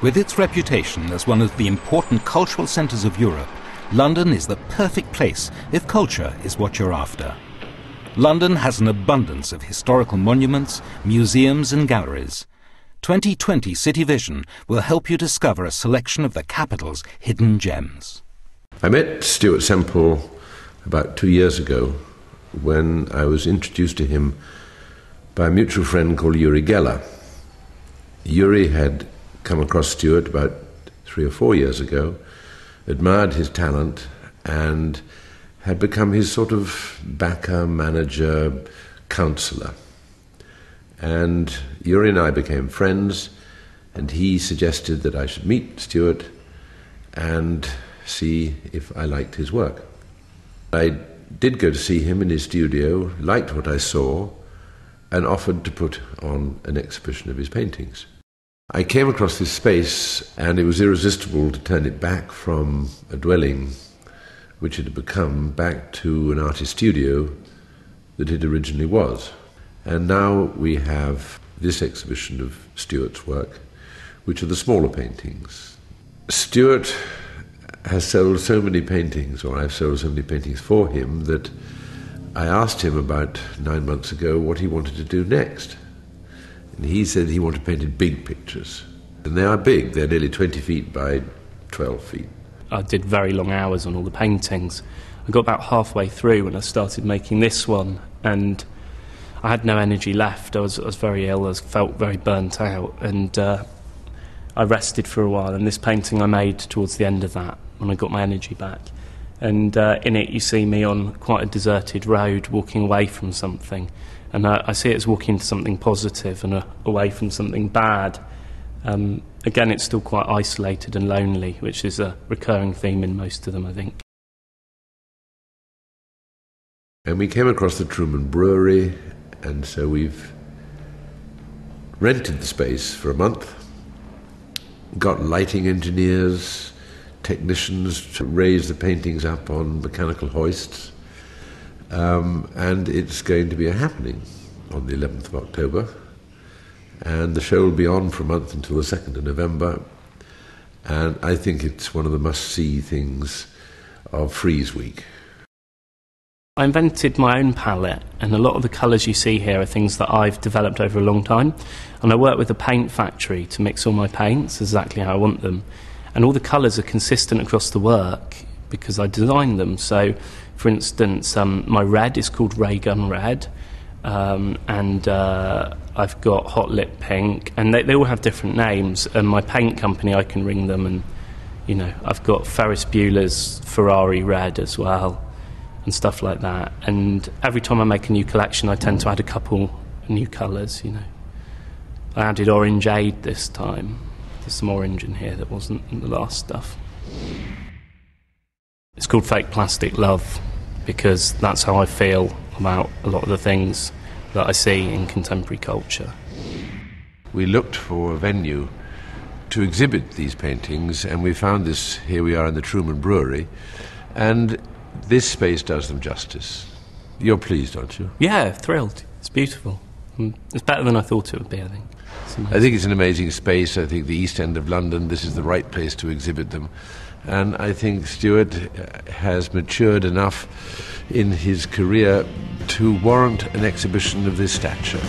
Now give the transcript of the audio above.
With its reputation as one of the important cultural centres of Europe, London is the perfect place if culture is what you're after. London has an abundance of historical monuments, museums and galleries. 2020 City Vision will help you discover a selection of the capital's hidden gems. I met Stuart Semple about 2 years ago when I was introduced to him by a mutual friend called Uri Geller. Uri had come across Stuart about 3 or 4 years ago, admired his talent and had become his sort of backer, manager, counsellor. And Uri and I became friends, and he suggested that I should meet Stuart and see if I liked his work. I did go to see him in his studio, liked what I saw, and offered to put on an exhibition of his paintings. I came across this space, and it was irresistible to turn it back from a dwelling which it had become back to an artist studio that it originally was. And now we have this exhibition of Stuart's work, which are the smaller paintings. Stuart has sold so many paintings, or I've sold so many paintings for him, that I asked him about 9 months ago what he wanted to do next. And he said he wanted painted big pictures. And they are big, they're nearly 20 feet by 12 feet. I did very long hours on all the paintings. I got about halfway through when I started making this one, and I had no energy left. I was very ill, I felt very burnt out, and I rested for a while, and this painting I made towards the end of that, when I got my energy back. And in it you see me on quite a deserted road, walking away from something. And I see it as walking to something positive and away from something bad. Again, it's still quite isolated and lonely, which is a recurring theme in most of them, I think. And we came across the Truman brewery, and so we've rented the space for a month, got lighting engineers, technicians to raise the paintings up on mechanical hoists, and it's going to be a happening on the 11th of October. And the show will be on for a month until the 2nd of November. And I think it's one of the must-see things of Frieze Week. I invented my own palette, and a lot of the colours you see here are things that I've developed over a long time. And I work with a paint factory to mix all my paints exactly how I want them. And all the colours are consistent across the work because I designed them. So, for instance, my red is called Ray Gun Red. And I've got Hot Lip Pink, and they all have different names. And my paint company, I can ring them, and I've got Ferris Bueller's Ferrari Red as well, and stuff like that. And every time I make a new collection, I tend to add a couple new colours. I added Orangeade this time. There's some orange in here that wasn't in the last stuff. It's called Fake Plastic Love because that's how I feel about a lot of the things that I see in contemporary culture. We looked for a venue to exhibit these paintings, and we found this. Here we are in the Truman Brewery, and this space does them justice. You're pleased, aren't you? Yeah, thrilled. It's beautiful. It's better than I thought it would be, I think. I think it's an amazing space. I think the East End of London, this is the right place to exhibit them. And I think Stuart has matured enough in his career to warrant an exhibition of this stature.